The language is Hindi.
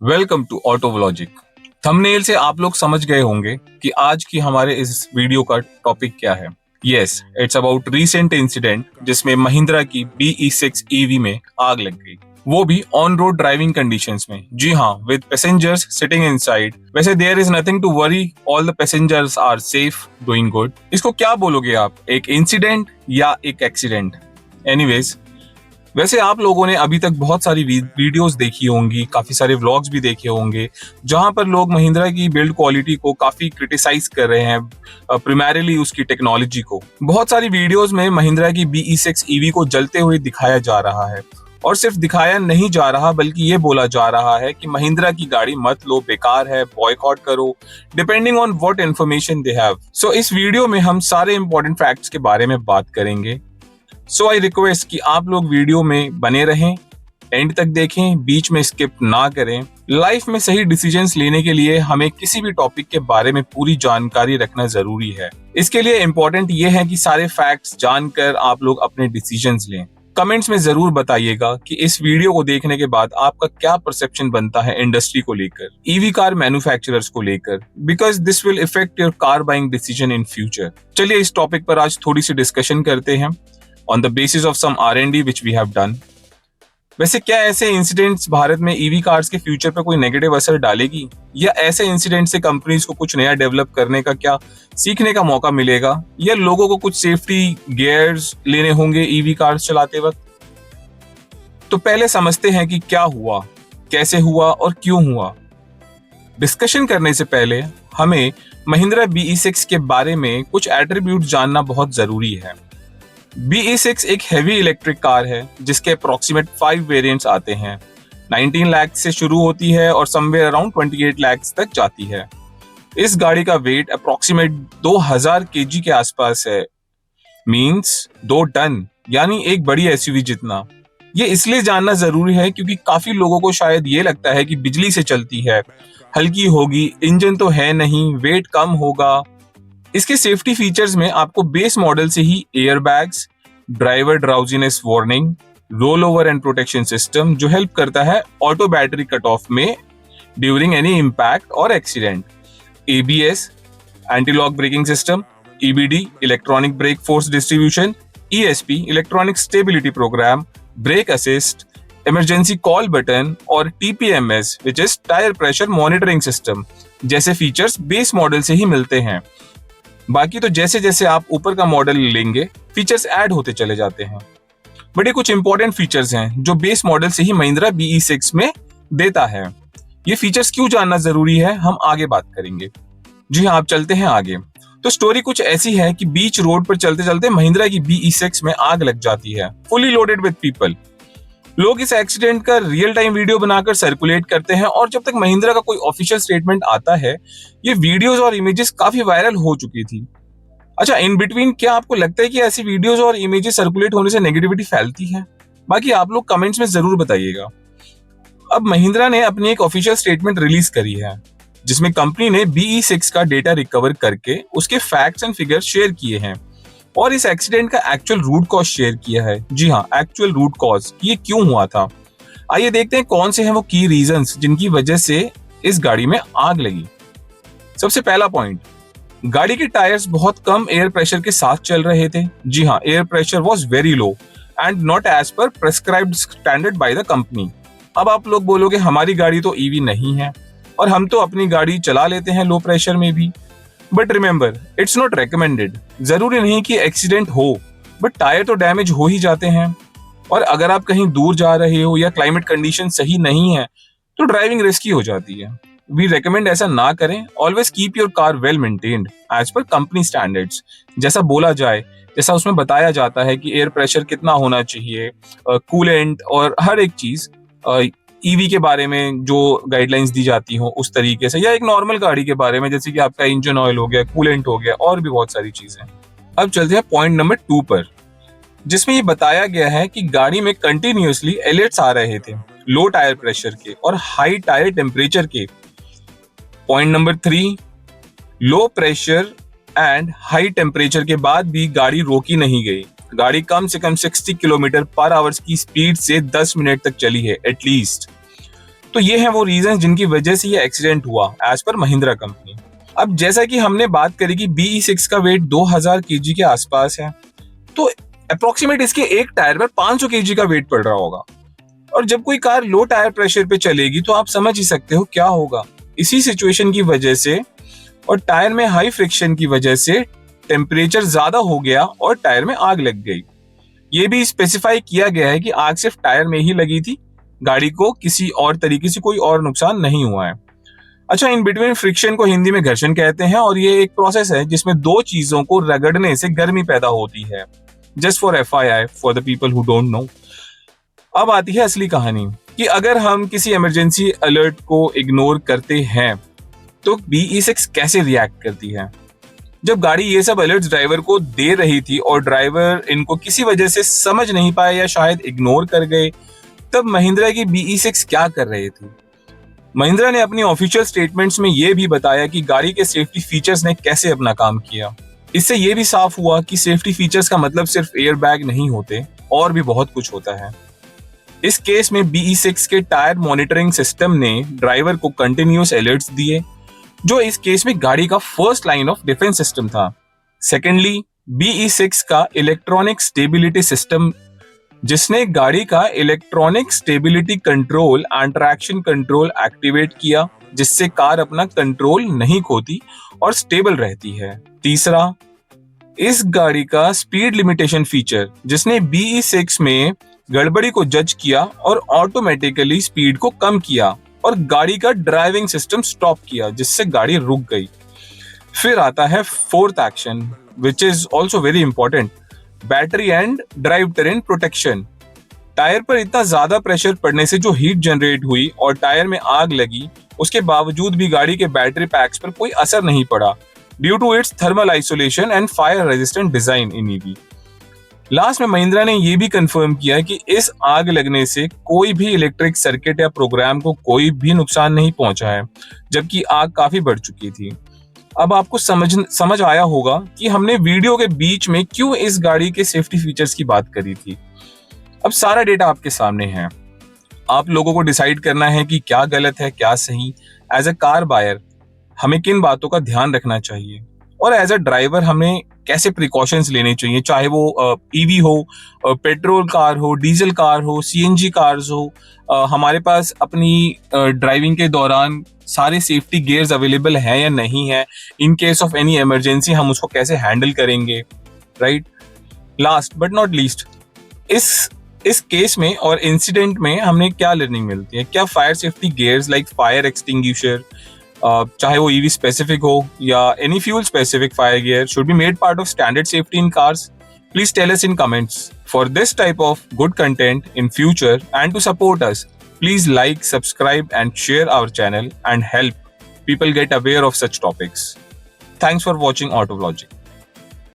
Welcome to ऑटोलॉजिक। थंबनेल से आप लोग समझ गए होंगे कि आज की हमारे इस वीडियो का टॉपिक क्या है। Yes, it's about recent incident जिसमें महिंद्रा की BE6 EV में आग लग गई, वो भी ऑन रोड ड्राइविंग कंडीशंस में। जी हाँ, विद पैसेंजर्स सिटिंग इनसाइड। वैसे there is nothing to worry, all the passengers are safe, doing good. इसको क्या बोलोगे आप, एक इंसिडेंट या एक एक्सीडेंट? एनीवेज, वैसे आप लोगों ने अभी तक बहुत सारी वीडियोस देखी होंगी, काफी सारे व्लॉग्स भी देखे होंगे जहां पर लोग महिंद्रा की बिल्ड क्वालिटी को काफी क्रिटिसाइज कर रहे हैं, प्राइमरीली उसकी टेक्नोलॉजी को। बहुत सारी वीडियोस में महिंद्रा की BE6 EV को जलते हुए दिखाया जा रहा है, और सिर्फ दिखाया नहीं जा रहा बल्कि ये बोला जा रहा है कि महिंद्रा की गाड़ी मत लो, बेकार है, बॉयकॉट करो, depending on what information they have. So इस वीडियो में हम सारे इंपॉर्टेंट फैक्ट्स के बारे में बात करेंगे। सो आई रिक्वेस्ट कि आप लोग वीडियो में बने रहें, एंड तक देखें, बीच में स्किप ना करें। लाइफ में सही डिसीजंस लेने के लिए हमें किसी भी टॉपिक के बारे में पूरी जानकारी रखना जरूरी है। इसके लिए इम्पोर्टेंट ये है कि सारे फैक्ट्स जानकर आप लोग अपने डिसीजंस लें। कमेंट्स में जरूर बताइएगा कि इस वीडियो को देखने के बाद आपका क्या परसेप्शन बनता है इंडस्ट्री को लेकर, ईवी कार मैन्युफैक्चरर्स को लेकर, because this will effect your car buying decision in future. चलिए इस टॉपिक पर आज थोड़ी सी डिस्कशन करते हैं on the basis of some R&D which we have done। वैसे क्या ऐसे इंसिडेंट्स भारत में ईवी कार्स के फ्यूचर पर कोई नेगेटिव असर डालेगी, या ऐसे इंसिडेंट से कंपनीज को कुछ नया डेवलप करने का क्या सीखने का मौका मिलेगा, या लोगों को कुछ सेफ्टी गियर्स लेने होंगे ईवी कार्स चलाते वक्त? तो पहले समझते हैं कि क्या हुआ, कैसे हुआ और क्यों हुआ। डिस्कशन करने से पहले हमें महिंद्रा BE6 के बारे में कुछ एट्रीब्यूट जानना बहुत जरूरी है। BE6 एक हैवी इलेक्ट्रिक कार है जिसके अप्रोक्सीमेट 5 वेरिएंट्स आते हैं। 19 लाख से शुरू होती है और समवेयर अराउंड 28 लाख तक जाती है। इस गाड़ी का वेट अप्रोक्सीमेट 2000 kg के आसपास है, मींस 2 टन, यानी एक बड़ी SUV जितना। ये इसलिए जानना जरूरी है क्योंकि काफी लोगों को शायद ये लगता है कि बिजली से चलती है, हल्की होगी, इंजन तो है नहीं, वेट कम होगा। इसके सेफ्टी फीचर्स में आपको बेस मॉडल से ही air bags, driver drowsiness warning, roll over and protection system जो हेल्प करता है ऑटो बैटरी कट ऑफ में ड्यूरिंग एनी इम्पैक्ट और accident, ABS anti lock braking system, EBD electronic brake force distribution, ESP electronic stability program, brake assist, emergency call button और TPMS which is tyre pressure monitoring system जैसे फीचर्स बेस मॉडल से ही मिलते हैं। बाकी तो जैसे जैसे आप ऊपर का मॉडल लेंगे फीचर्स ऐड होते चले जाते हैं, बट ये कुछ इंपॉर्टेंट फीचर्स हैं जो बेस मॉडल से ही महिंद्रा BE6 में देता है। ये फीचर्स क्यों जानना जरूरी है हम आगे बात करेंगे। जी हाँ, आप चलते हैं आगे। तो स्टोरी कुछ ऐसी है कि बीच रोड पर चलते चलते महिंद्रा की BE6 में आग लग जाती है, फुली लोडेड विद पीपल। लोग इस एक्सीडेंट का रियल टाइम वीडियो बनाकर सर्कुलेट करते हैं, और जब तक महिंद्रा का कोई ऑफिशियल स्टेटमेंट आता है ये वीडियोस और इमेजेस काफी वायरल हो चुकी थी। अच्छा, इन बिटवीन क्या आपको लगता है कि ऐसी वीडियोस और इमेजेस सर्कुलेट होने से नेगेटिविटी फैलती है? बाकी आप लोग कमेंट्स में जरूर बताइएगा। अब महिंद्रा ने अपनी एक ऑफिशियल स्टेटमेंट रिलीज करी है जिसमें कंपनी ने BE6 का डेटा रिकवर करके उसके फैक्ट्स एंड फिगर्स शेयर किए हैं और इस एक्सीडेंट का एक्चुअल रूट कॉज शेयर किया है। जी हाँ, एक्चुअल रूट कॉज, ये क्यों हुआ था। आइए देखते हैं कौन से हैं वो की रीजंस जिनकी वजह से इस गाड़ी में आग लगी। सबसे पहला पॉइंट, गाड़ी के टायर्स बहुत कम एयर प्रेशर के साथ चल रहे थे। जी हाँ, air pressure was very low and not as per prescribed standard by the company. अब आप लोग बोलोगे हमारी गाड़ी तो EV नहीं है और हम तो अपनी गाड़ी चला लेते हैं लो प्रेशर में भी, but remember it's not recommended. जरूरी नहीं कि एक्सीडेंट हो, बट टायर तो डैमेज हो ही जाते हैं, और अगर आप कहीं दूर जा रहे हो या क्लाइमेट कंडीशन सही नहीं है तो ड्राइविंग रिस्की हो जाती है। वी रेकमेंड ऐसा ना करें। Always keep your car well maintained as per company standards. जैसा बोला जाए, जैसा उसमें बताया जाता है कि एयर प्रेशर कितना होना चाहिए, कूलेंट और हर एक चीज, EV के बारे में जो गाइडलाइंस दी जाती हो उस तरीके से, या एक नॉर्मल गाड़ी के बारे में जैसे कि आपका इंजन ऑयल हो गया, कूलेंट हो गया, और भी बहुत सारी चीजें। अब चलते हैं पॉइंट नंबर 2 पर, जिसमें ये बताया गया है कि गाड़ी में कंटिन्यूअसली अलर्ट्स आ रहे थे लो टायर प्रेशर के और हाई टायर टेम्परेचर के। Point number 3, low pressure and high temperature के बाद भी गाड़ी रोकी नहीं गई। गाड़ी कम से कम 60 किलोमीटर पर आवर की स्पीड से 10 मिनट तक चली है एटलीस्ट। तो ये है वो रीजन जिनकी वजह से ये एक्सीडेंट हुआ एज पर महिंद्रा कंपनी। अब जैसा कि हमने बात करी कि BE6 का वेट 2000 kg के आसपास है, तो अप्रोक्सीमेट इसके एक टायर पर 500 kg का वेट पड़ रहा होगा। और जब कोई कार लो टायर प्रेशर पे चलेगी तो आप समझ ही सकते हो क्या होगा। इसी सिचुएशन की वजह से और टायर में हाई फ्रिक्शन की वजह से टेम्परेचर ज्यादा हो गया और टायर में आग लग गई। ये भी स्पेसिफाई किया गया है कि आग सिर्फ टायर में ही लगी थी, गाड़ी को किसी और तरीके से कोई और नुकसान नहीं हुआ है। अच्छा, इन बिटवीन फ्रिक्शन को हिंदी में घर्षण कहते हैं और ये एक प्रोसेस है जिसमें दो चीजों को रगड़ने से गर्मी पैदा होती है। Just for FYI for the people who don't know. अब आती है असली कहानी कि अगर हम किसी इमरजेंसी अलर्ट को इग्नोर करते हैं तो BE6 कैसे रिएक्ट करती है। जब गाड़ी ये सब अलर्ट्स ड्राइवर को दे रही थी और ड्राइवर इनको किसी वजह से समझ नहीं पाए या शायद इग्नोर कर गए, तब महिंद्रा की BE6 क्या कर रही थी। महिंद्रा ने अपनी ऑफिशियल स्टेटमेंट्स में यह भी बताया कि गाड़ी के सेफ्टी फीचर्स ने कैसे अपना काम किया। इससे यह भी साफ हुआ कि सेफ्टी फीचर्स का मतलब सिर्फ एयर बैग नहीं होते, और भी बहुत कुछ होता है। इस केस में BE6 के टायर मॉनिटरिंग सिस्टम ने ड्राइवर को कंटिन्यूअस अलर्ट्स दिए, जो इस केस में गाड़ी का first line of defence system था। सेकेंडली, BE6 का इलेक्ट्रॉनिक स्टेबिलिटी सिस्टम, जिसने गाड़ी का electronic stability control and traction control activate किया, जिससे कार अपना कंट्रोल नहीं खोती और स्टेबल रहती है। तीसरा, इस गाड़ी का स्पीड लिमिटेशन फीचर, जिसने BE6 में गड़बड़ी को जज किया और ऑटोमेटिकली स्पीड को कम किया और गाड़ी का ड्राइविंग सिस्टम स्टॉप किया, जिससे गाड़ी रुक गई। फिर आता है fourth action, which is also very important, battery and drive terrain protection. Tyre पर इतना ज्यादा प्रेशर पड़ने से जो हीट जनरेट हुई और टायर में आग लगी, उसके बावजूद भी गाड़ी के बैटरी पैक्स पर कोई असर नहीं पड़ा, due to its thermal isolation and fire resistant design in EV। Last में महिंद्रा ने यह भी कंफर्म किया कि इस आग लगने से कोई भी इलेक्ट्रिक सर्किट या प्रोग्राम को कोई भी नुकसान नहीं पहुंचा है, जबकि आग काफी बढ़ चुकी थी। अब आपको समझ आया होगा कि हमने वीडियो के बीच में क्यों इस गाड़ी के सेफ्टी फीचर्स की बात करी थी। अब सारा डेटा आपके सामने है, आप लोगों को डिसाइड करना है कि क्या गलत है क्या सही। एज अ कार बायर हमें किन बातों का ध्यान रखना चाहिए, और एज अ ड्राइवर हमें कैसे प्रिकॉशंस लेने चाहिए, चाहे वो EV हो, पेट्रोल कार हो, डीजल कार हो, CNG कार्स हो। हमारे पास अपनी ड्राइविंग के दौरान सारे सेफ्टी गियर्स अवेलेबल हैं या नहीं है, in case of any emergency हम उसको कैसे हैंडल करेंगे, right. Last but not least, इस केस में और इंसिडेंट में हमें क्या लर्निंग मिलती है। क्या fire safety gears like fire extinguisher, चाहे वो EV स्पेसिफिक हो या any fuel specific fire gear, should be made part of standard safety in cars? Please tell us in comments. For this type of good content in future and to support us, please like, subscribe and share our channel and help people get aware of such topics. Thanks for watching Autovlogic.